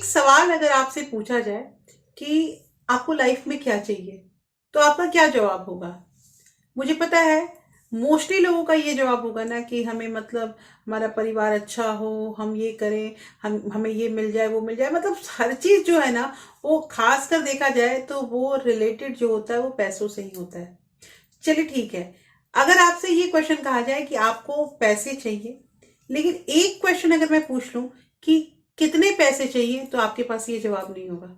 सवाल अगर आपसे पूछा जाए कि आपको लाइफ में क्या चाहिए, तो आपका क्या जवाब होगा? मुझे पता है मोस्टली लोगों का ये जवाब होगा ना कि हमें मतलब हमारा परिवार अच्छा हो, हम ये करें, हम हमें ये मिल जाए वो मिल जाए, मतलब हर चीज जो है ना वो खास कर देखा जाए तो वो रिलेटेड जो होता है वो पैसों से ही होता है। चलिए ठीक है, अगर आपसे ये क्वेश्चन कहा जाए कि आपको पैसे चाहिए, लेकिन एक क्वेश्चन अगर मैं पूछ लूं कि कितने पैसे चाहिए, तो आपके पास ये जवाब नहीं होगा।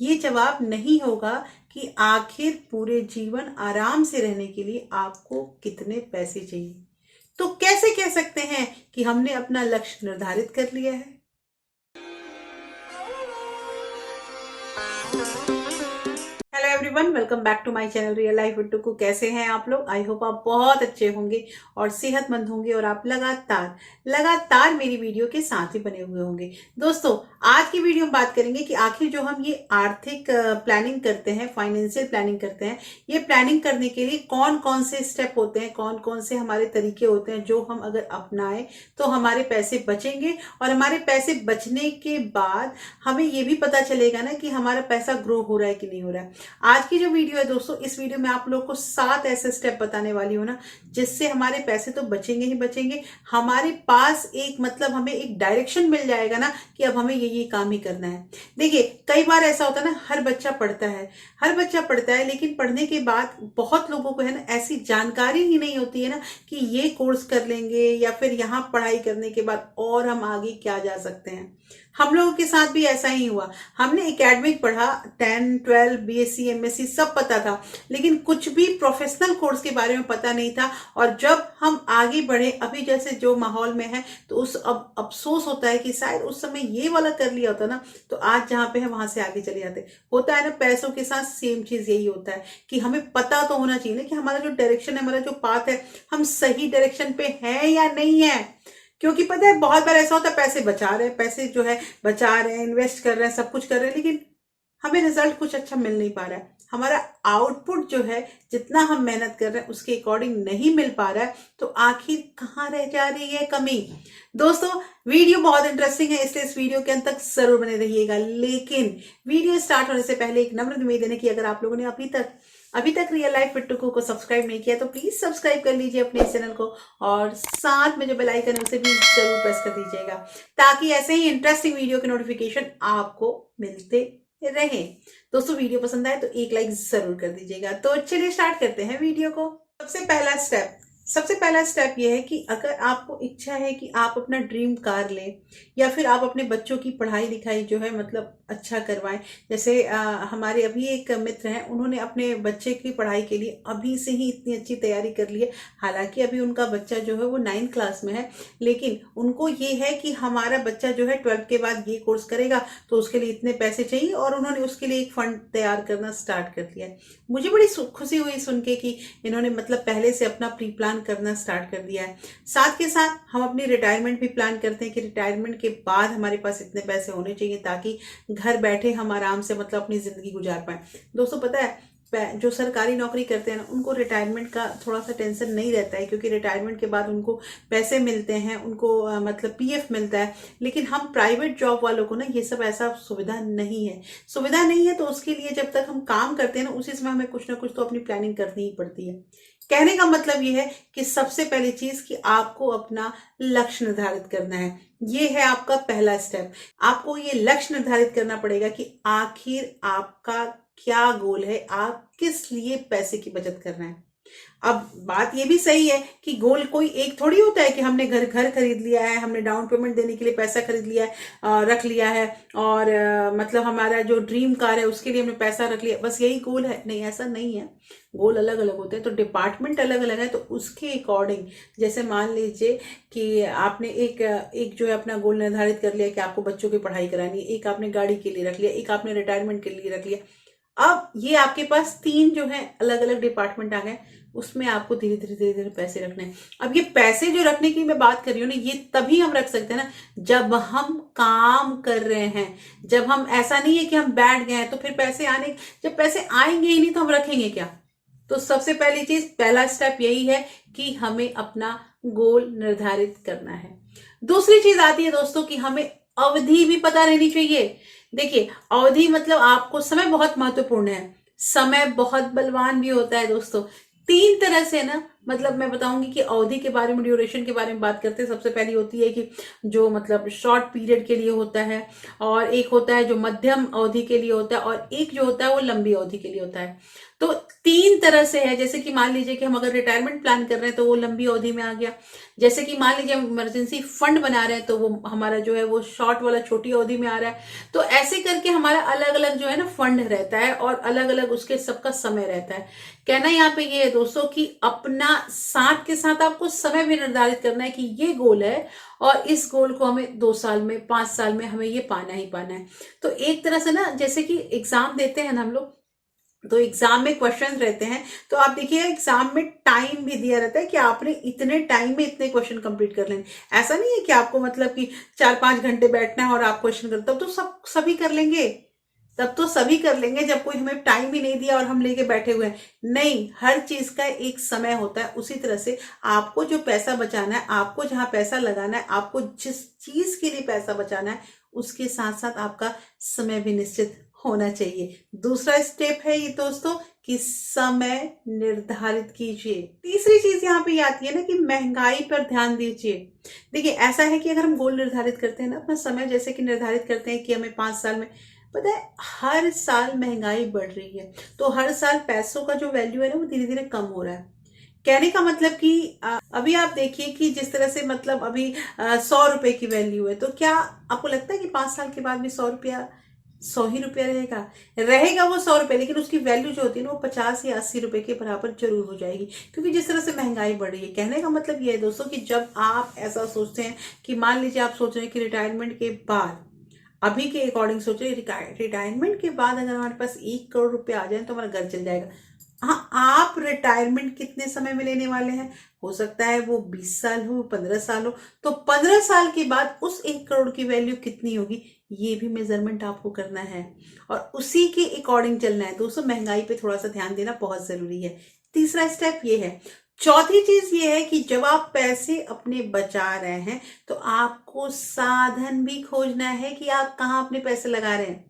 ये जवाब नहीं होगा कि आखिर पूरे जीवन आराम से रहने के लिए आपको कितने पैसे चाहिए। तो कैसे कह सकते हैं कि हमने अपना लक्ष्य निर्धारित कर लिया है? Hello everyone, welcome back to my channel real life with Tuku. कैसे हैं आप लोग? आई होप आप बहुत अच्छे होंगे और सेहतमंद होंगे और आप लगातार लगातार मेरी वीडियो के साथ ही बने हुए होंगे। दोस्तों, आज की वीडियो में बात करेंगे कि आखिर जो हम ये आर्थिक प्लानिंग करते हैं, फाइनेंशियल प्लानिंग करते हैं, ये प्लानिंग करने के लिए कौन कौन से स्टेप होते हैं, कौन कौन से हमारे तरीके होते हैं जो हम अगर अपनाएं तो हमारे पैसे बचेंगे, और हमारे पैसे बचने के बाद हमें ये भी पता चलेगा ना कि हमारा पैसा ग्रो हो रहा है कि नहीं हो रहा है। आज की जो वीडियो है दोस्तों, इस वीडियो में आप लोग को 7 ऐसे स्टेप बताने वाली हूँ ना, जिससे हमारे पैसे तो बचेंगे ही बचेंगे, हमारे पास एक मतलब हमें एक डायरेक्शन मिल जाएगा ना कि अब हमें ये काम ही करना है। देखिए, कई बार ऐसा होता है ना, हर बच्चा पढ़ता है, हर बच्चा पढ़ता है, लेकिन पढ़ने के बाद बहुत लोगों को है ना ऐसी जानकारी ही नहीं होती है ना कि ये कोर्स कर लेंगे या फिर यहाँ पढ़ाई करने के बाद और हम आगे क्या जा सकते हैं। हम लोगों के साथ भी ऐसा ही हुआ। हमने एकेडमिक पढ़ा, 10 12 बीएससी एमएससी सब पता था, लेकिन कुछ भी प्रोफेशनल कोर्स के बारे में पता नहीं था। और जब हम आगे बढ़े, अभी जैसे जो माहौल में है, तो उस अब अफसोस होता है कि शायद उस समय ये वाला कर लिया होता ना, तो आज जहां पे है वहां से आगे चले जाते। होता है ना, पैसों के साथ सेम चीज यही होता है कि हमें पता तो होना चाहिए ना कि हमारा जो डायरेक्शन है, हमारा जो पाथ है, हम सही डायरेक्शन पे हैं या नहीं है। क्योंकि पता है बहुत बार ऐसा होता है, पैसे बचा रहे हैं, पैसे जो है बचा रहे हैं, इन्वेस्ट कर रहे हैं, सब कुछ कर रहे हैं, लेकिन हमें रिजल्ट कुछ अच्छा मिल नहीं पा रहा है। हमारा आउटपुट जो है, जितना हम मेहनत कर रहे हैं उसके अकॉर्डिंग नहीं मिल पा रहा है, तो आखिर कहाँ रह जा रही है कमी? दोस्तों, वीडियो बहुत इंटरेस्टिंग है, इसलिए इस वीडियो के अंत तक जरूर बने रहिएगा। लेकिन वीडियो स्टार्ट होने से पहले एक नम्र निवेदन है कि अगर आप लोगों ने अभी तक रियल लाइफ विद टुकू को सब्सक्राइब नहीं किया, तो प्लीज सब्सक्राइब कर लीजिए अपने इस चैनल को, और साथ में जो बेल आइकन है उसे भी जरूर प्रेस कर दीजिएगा, ताकि ऐसे ही इंटरेस्टिंग वीडियो के नोटिफिकेशन आपको मिलते रहे। दोस्तों, वीडियो पसंद आए तो एक लाइक जरूर कर दीजिएगा। तो चलिए स्टार्ट करते हैं वीडियो को। सबसे पहला स्टेप यह है कि अगर आपको इच्छा है कि आप अपना ड्रीम कार लें, या फिर आप अपने बच्चों की पढ़ाई लिखाई जो है मतलब अच्छा करवाएं। जैसे हमारे अभी एक मित्र हैं, उन्होंने अपने बच्चे की पढ़ाई के लिए अभी से ही इतनी अच्छी तैयारी कर ली है। हालांकि अभी उनका बच्चा जो है वो 9th क्लास में है, लेकिन उनको ये है कि हमारा बच्चा जो है 12th के बाद ये कोर्स करेगा, तो उसके लिए इतने पैसे चाहिए, और उन्होंने उसके लिए एक फंड तैयार करना स्टार्ट कर दिया है। मुझे बड़ी खुशी हुई सुन के कि इन्होंने मतलब पहले से अपना प्री प्लान करना स्टार्ट कर दिया है। साथ के साथ हम अपनी रिटायरमेंट भी प्लान करते हैं कि रिटायरमेंट के बाद हमारे पास इतने पैसे होने चाहिए, ताकि घर बैठे हम आराम से मतलब अपनी जिंदगी गुजार पाए। दोस्तों, पता है जो सरकारी नौकरी करते हैं ना, उनको रिटायरमेंट का थोड़ा सा टेंशन नहीं रहता है, क्योंकि रिटायरमेंट के बाद उनको पैसे मिलते हैं, उनको मतलब पीएफ मिलता है। लेकिन हम प्राइवेट जॉब वालों को ना ये सब ऐसा सुविधा नहीं है, तो उसके लिए जब तक हम काम करते हैं ना, उसी समय हमें कुछ ना कुछ तो अपनी प्लानिंग करनी ही पड़ती है। कहने का मतलब ये है कि सबसे पहली चीज कि आपको अपना लक्ष्य निर्धारित करना है। ये है आपका पहला स्टेप। आपको ये लक्ष्य निर्धारित करना पड़ेगा कि आखिर आपका क्या गोल है, आप किस लिए पैसे की बचत कर रहे हैं। अब बात ये भी सही है कि गोल कोई एक थोड़ी होता है कि हमने घर घर खरीद लिया है, हमने डाउन पेमेंट देने के लिए पैसा खरीद लिया है, रख लिया है, और मतलब हमारा जो ड्रीम कार है उसके लिए हमने पैसा रख लिया, बस यही गोल है। नहीं, ऐसा नहीं है। गोल अलग अलग होते हैं, तो डिपार्टमेंट अलग अलग है, तो उसके अकॉर्डिंग जैसे मान लीजिए कि आपने एक एक जो है अपना गोल निर्धारित कर लिया कि आपको बच्चों की पढ़ाई करानी है, एक आपने गाड़ी के लिए रख लिया, एक आपने रिटायरमेंट के लिए रख लिया। अब ये आपके पास 3 जो है अलग अलग डिपार्टमेंट आ गए, उसमें आपको धीरे धीरे पैसे रखने हैं। अब ये पैसे जो रखने की मैं बात कर रही हूँ ना, ये तभी हम रख सकते हैं ना जब हम काम कर रहे हैं। जब हम, ऐसा नहीं है कि हम बैठ गए हैं तो फिर पैसे आने, जब पैसे आएंगे ही नहीं तो हम रखेंगे क्या? तो सबसे पहली चीज, पहला स्टेप यही है कि हमें अपना गोल निर्धारित करना है। दूसरी चीज आती है दोस्तों कि हमें अवधि भी पता रहनी चाहिए। देखिए, अवधि मतलब आपको समय बहुत महत्वपूर्ण है। समय बहुत बलवान भी होता है दोस्तों। तीन तरह से ना, मतलब मैं बताऊंगी कि अवधि के बारे में, ड्यूरेशन के बारे में बात करते हैं। सबसे पहली होती है कि जो मतलब शॉर्ट पीरियड के लिए होता है, और एक होता है जो मध्यम अवधि के लिए होता है, और एक जो होता है वो लंबी अवधि के लिए होता है। तो तीन तरह से है। जैसे कि मान लीजिए कि हम अगर रिटायरमेंट प्लान कर रहे हैं तो वो लंबी अवधि में आ गया। जैसे कि मान लीजिए हम इमरजेंसी फंड बना रहे हैं तो वो हमारा जो है वो शॉर्ट वाला छोटी अवधि में आ रहा है। तो ऐसे करके हमारा अलग अलग जो है ना फंड रहता है, और अलग अलग उसके सबका समय रहता है। कहना यहाँ पे ये है दोस्तों कि अपना साथ के साथ आपको समय भी निर्धारित करना है कि ये गोल है, और इस गोल को हमें 2 साल में, 5 साल में हमें ये पाना ही पाना है। तो एक तरह से ना, जैसे कि एग्जाम देते हैं ना हम लोग, तो एग्जाम में क्वेश्चन रहते हैं। तो आप देखिए, एग्जाम में टाइम भी दिया रहता है कि आपने इतने टाइम में इतने क्वेश्चन कंप्लीट कर लेने। ऐसा नहीं है कि आपको मतलब कि 4-5 घंटे बैठना है और आप क्वेश्चन करते हो तो सभी कर लेंगे। तब तो सभी कर लेंगे जब कोई हमें टाइम ही नहीं दिया और हम लेके बैठे हुए हैं। नहीं, हर चीज का एक समय होता है। उसी तरह से आपको जो पैसा बचाना है, आपको जहां पैसा लगाना है, आपको जिस चीज के लिए पैसा बचाना है, उसके साथ साथ आपका समय भी निश्चित होना चाहिए। दूसरा स्टेप है ये दोस्तों कि समय निर्धारित कीजिए। तीसरी चीज यहाँ पे ये आती है ना कि महंगाई पर ध्यान दीजिए। देखिए, ऐसा है कि अगर हम गोल निर्धारित करते हैं ना, अपना समय जैसे कि निर्धारित करते हैं कि हमें 5 साल में, पता है हर साल महंगाई बढ़ रही है। तो हर साल पैसों का जो वैल्यू है ना वो धीरे धीरे कम हो रहा है। कहने का मतलब कि अभी आप देखिए कि जिस तरह से मतलब अभी 100 रुपए की वैल्यू है, तो क्या आपको लगता है कि 5 साल के बाद भी 100 रुपया 100 ही रुपया रहेगा? रहेगा वो 100 रुपए, लेकिन उसकी वैल्यू जो होती है ना वो 50 या 80 रुपए के बराबर जरूर हो जाएगी, क्योंकि जिस तरह से महंगाई बढ़ रही है। कहने का मतलब ये है दोस्तों कि जब आप ऐसा सोचते हैं कि मान लीजिए आप सोच रहे हैं कि रिटायरमेंट के बाद, अभी के अकॉर्डिंग सोचे, रिटायरमेंट के बाद अगर हमारे पास 1 करोड़ रुपए आ जाए तो हमारा घर चल जाएगा। हाँ, आप रिटायरमेंट कितने समय में लेने वाले हैं? हो सकता है वो 20 साल हो, 15 साल हो। तो 15 साल के बाद उस 1 करोड़ की वैल्यू कितनी होगी, ये भी मेजरमेंट आपको करना है, और उसी के अकॉर्डिंग चलना है। दोस्तों, महंगाई पे थोड़ा सा ध्यान देना बहुत जरूरी है। तीसरा स्टेप ये है। चौथी चीज ये है कि जब आप पैसे अपने बचा रहे हैं तो आपको साधन भी खोजना है कि आप कहाँ अपने पैसे लगा रहे हैं।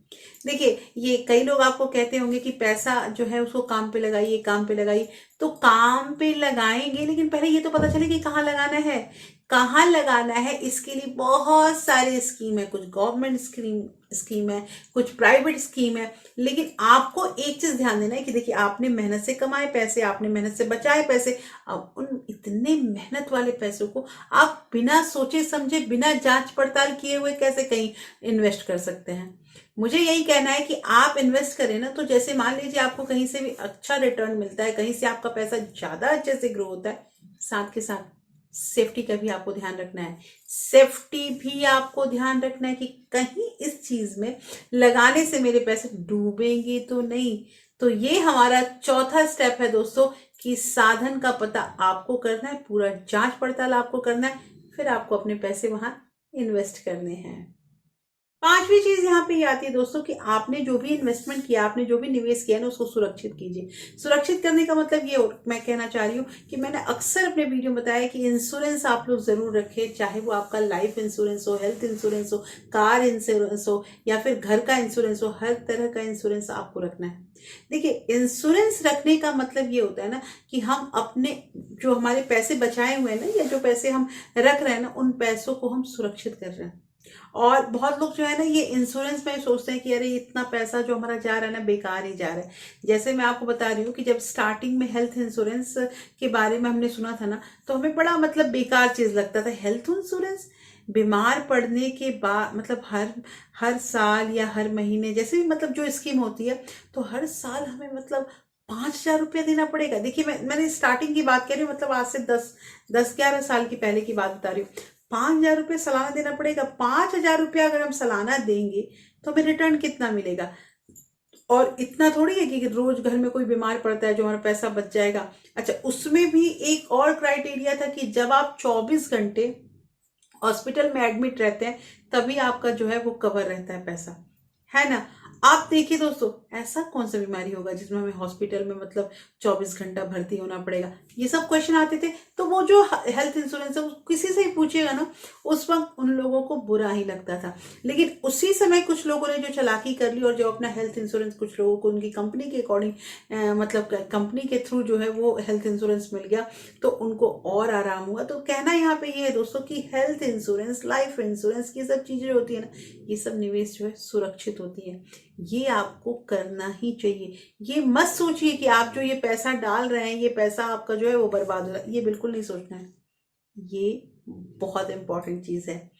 देखिए, ये कई लोग आपको कहते होंगे कि पैसा जो है उसको काम पे लगाइए, काम पे लगाइए। तो काम पे लगाएंगे, लेकिन पहले ये तो पता चले कि कहाँ लगाना है। कहाँ लगाना है इसके लिए बहुत सारे स्कीम है। कुछ गवर्नमेंट स्कीम है, कुछ प्राइवेट स्कीम है। लेकिन आपको एक चीज ध्यान देना है कि देखिए, आपने मेहनत से कमाए पैसे, आपने मेहनत से बचाए पैसे। अब उन इतने मेहनत वाले पैसों को आप बिना सोचे समझे, बिना जांच पड़ताल किए हुए कैसे कहीं इन्वेस्ट कर सकते हैं? मुझे यही कहना है कि आप इन्वेस्ट करें ना, तो जैसे मान लीजिए आपको कहीं से भी अच्छा रिटर्न मिलता है, कहीं से आपका पैसा ज्यादा अच्छे से ग्रो होता है, साथ के साथ सेफ्टी का भी आपको ध्यान रखना है। सेफ्टी भी आपको ध्यान रखना है कि कहीं इस चीज में लगाने से मेरे पैसे डूबेंगे तो नहीं। तो ये हमारा चौथा स्टेप है दोस्तों कि साधन का पता आपको करना है, पूरा जांच पड़ताल आपको करना है, फिर आपको अपने पैसे वहां इन्वेस्ट करने हैं। पांचवी चीज यहाँ पे ये आती है दोस्तों कि आपने जो भी इन्वेस्टमेंट किया, आपने जो भी निवेश किया ना, उसको सुरक्षित कीजिए। सुरक्षित करने का मतलब ये मैं कहना चाह रही हूँ कि मैंने अक्सर अपने वीडियो में बताया कि इंश्योरेंस आप लोग जरूर रखें। चाहे वो आपका लाइफ इंश्योरेंस हो, हेल्थ इंश्योरेंस हो, कार इंश्योरेंस हो, या फिर घर का इंश्योरेंस हो, हर तरह का इंश्योरेंस आपको रखना है। देखिए, इंश्योरेंस रखने का मतलब ये होता है ना कि हम अपने जो हमारे पैसे बचाए हुए हैं ना, या जो पैसे हम रख रहे हैं ना, उन पैसों को हम सुरक्षित कर रहे हैं। और बहुत लोग जो है ना, ये इंश्योरेंस में सोचते हैं कि अरे इतना पैसा जो हमारा जा रहा है ना, बेकार ही जा रहा है। जैसे मैं आपको बता रही हूँ कि जब स्टार्टिंग में हेल्थ इंश्योरेंस के बारे में हमने सुना था ना, तो हमें बड़ा मतलब बेकार चीज लगता था। हेल्थ इंश्योरेंस बीमार पड़ने के बाद, मतलब हर हर साल या हर महीने जैसे भी मतलब जो स्कीम होती है, तो हर साल हमें मतलब 5,000 रुपया देना पड़ेगा। देखिए, मैंने स्टार्टिंग की बात करी, मतलब आज से 10-11 साल की पहले की बात बता रही हूँ। 5,000 रुपये सालाना देना पड़ेगा। 5,000 रुपया अगर हम सालाना देंगे तो हमें रिटर्न कितना मिलेगा? और इतना थोड़ी है कि रोज घर में कोई बीमार पड़ता है जो हमारा पैसा बच जाएगा। अच्छा, उसमें भी एक और क्राइटेरिया था कि जब आप 24 घंटे हॉस्पिटल में एडमिट रहते हैं, तभी आपका जो है वो कवर रहता है पैसा, है ना? आप देखिए दोस्तों, ऐसा कौन सा बीमारी होगा जिसमें हमें हॉस्पिटल में मतलब 24 घंटा भर्ती होना पड़ेगा। ये सब क्वेश्चन आते थे। तो वो जो हेल्थ इंश्योरेंस है वो किसी से ही पूछिएगा ना, उस वक्त उन लोगों को बुरा ही लगता था। लेकिन उसी समय कुछ लोगों ने जो चालाकी कर ली और जो अपना हेल्थ इंश्योरेंस, कुछ लोगों को उनकी कंपनी के अकॉर्डिंग मतलब कंपनी के थ्रू जो है वो हेल्थ इंश्योरेंस मिल गया, तो उनको और आराम हुआ। तो कहना यहाँ पे ये है दोस्तों कि हेल्थ इंश्योरेंस, लाइफ इंश्योरेंस, ये सब चीजें होती है ना, ये सब निवेश जो है सुरक्षित होती है। ये आपको करना ही चाहिए। ये मत सोचिए कि आप जो ये पैसा डाल रहे हैं, ये पैसा आपका जो है वो बर्बाद हो रहा है, ये बिल्कुल नहीं सोचना है। ये बहुत इंपॉर्टेंट चीज है।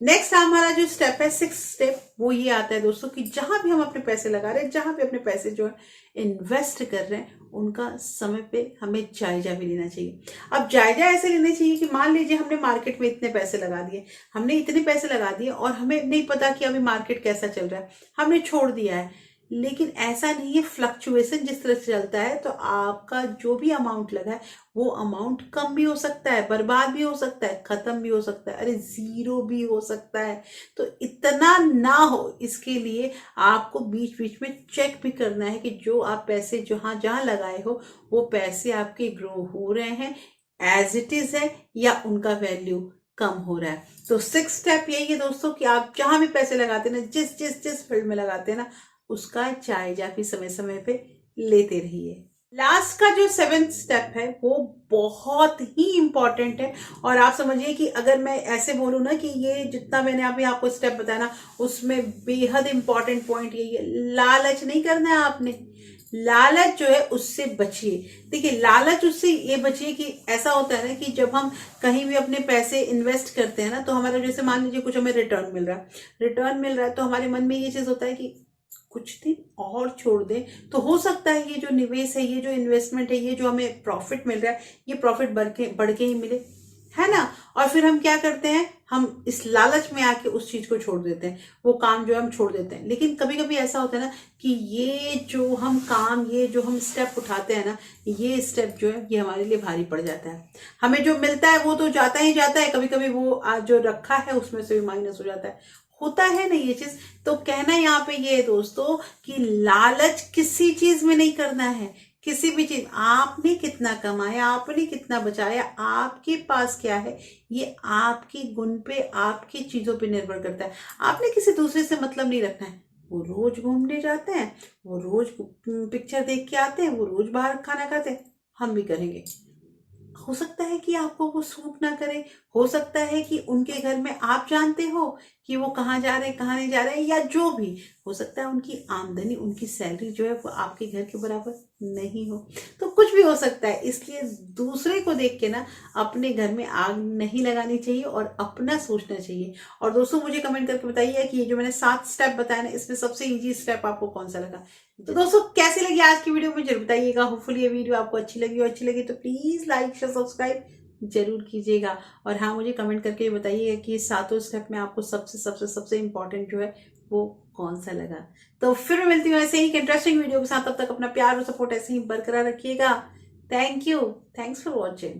नेक्स्ट हमारा जो स्टेप है, 6 स्टेप, वो ये आता है दोस्तों कि जहां भी हम अपने पैसे लगा रहे हैं, जहां भी अपने पैसे जो है इन्वेस्ट कर रहे हैं, उनका समय पे हमें जायजा भी लेना चाहिए। अब जायजा ऐसे लेना चाहिए कि मान लीजिए हमने मार्केट में इतने पैसे लगा दिए, हमने इतने पैसे लगा दिए और हमें नहीं पता कि अभी मार्केट कैसा चल रहा है, हमने छोड़ दिया है। लेकिन ऐसा नहीं है, फ्लक्चुएशन जिस तरह से चलता है तो आपका जो भी अमाउंट लगा है वो अमाउंट कम भी हो सकता है, बर्बाद भी हो सकता है, खत्म भी हो सकता है, अरे जीरो भी हो सकता है। तो इतना ना हो, इसके लिए आपको बीच बीच में चेक भी करना है कि जो आप पैसे जहां जहां लगाए हो वो पैसे आपके ग्रो हो रहे हैं, एज इट इज है, या उनका वैल्यू कम हो रहा है। तो 6 स्टेप यही है दोस्तों कि आप जहां भी पैसे लगाते हैं ना, जिस जिस जिस फील्ड में लगाते हैं ना, उसका जायजा भी समय समय पे लेते रहिए। लास्ट का जो 7th स्टेप है वो बहुत ही इंपॉर्टेंट है। और आप समझिए कि अगर मैं ऐसे बोलूं ना कि ये जितना मैंने अभी आपको स्टेप बताया ना, उसमें बेहद इंपॉर्टेंट पॉइंट यही है, लालच नहीं करना है आपने। लालच जो है उससे बचिए। देखिए, लालच उससे ये बचिए कि ऐसा होता है ना कि जब हम कहीं भी अपने पैसे इन्वेस्ट करते हैं ना, तो हमारा जैसे मान लीजिए कुछ हमें रिटर्न मिल रहा है, तो हमारे मन में ये चीज होता है कि कुछ दिन और छोड़ दें तो हो सकता है ये जो निवेश है, ये जो इन्वेस्टमेंट है, ये जो हमें प्रॉफिट मिल रहा है, ये प्रॉफिट बढ़ के ही मिले, है ना। और फिर हम क्या करते हैं, हम इस लालच में आके उस चीज को छोड़ देते हैं, वो काम जो है हम छोड़ देते हैं। लेकिन कभी कभी ऐसा होता है ना कि ये जो हम काम, ये जो हम स्टेप उठाते हैं ना, ये स्टेप जो है ये हमारे लिए भारी पड़ जाता है। हमें जो मिलता है वो तो जाता ही जाता है, कभी कभी वो आज जो रखा है उसमें से भी माइनस हो जाता है, होता है ना ये चीज। तो कहना यहाँ पे ये है दोस्तों कि लालच किसी चीज में नहीं करना है। किसी भी चीज, आपने कितना कमाया, आपने कितना बचाया, आपके पास क्या है, ये आपके गुण पे, आपकी चीजों पे निर्भर करता है। आपने किसी दूसरे से मतलब नहीं रखना है। वो रोज घूमने जाते हैं, वो रोज पिक्चर देख के आते हैं, वो रोज बाहर खाना खाते हैं, हम भी करेंगे। हो सकता है कि आपको वो सूट ना करे, हो सकता है कि उनके घर में आप जानते हो कि वो कहाँ जा रहे हैं, कहाँ नहीं जा रहे हैं, या जो भी हो सकता है उनकी आमदनी, उनकी सैलरी जो है वो आपके घर के बराबर नहीं हो। तो कुछ भी हो सकता है, इसलिए दूसरे को देख के ना अपने घर में आग नहीं लगानी चाहिए और अपना सोचना चाहिए। और दोस्तों मुझे कमेंट करके बताइए कि ये जो मैंने 7 स्टेप बताया ना, इसमें सबसे इजी स्टेप आपको कौन सा लगा। तो दोस्तों कैसी लगी आज की वीडियो, मुझे बताइएगा। होपफुली ये वीडियो आपको अच्छी लगी, और अच्छी लगी तो प्लीज लाइक शेयर सब्सक्राइब जरूर कीजिएगा। और हाँ, मुझे कमेंट करके ये बताइएगा कि 7 स्टेप में आपको सबसे सबसे सबसे इम्पोर्टेंट जो है वो कौन सा लगा। तो फिर मैं मिलती हूँ ऐसे ही इंटरेस्टिंग वीडियो के साथ। तब तक अपना प्यार और सपोर्ट ऐसे ही बरकरार रखिएगा। Thank you, thanks for watching.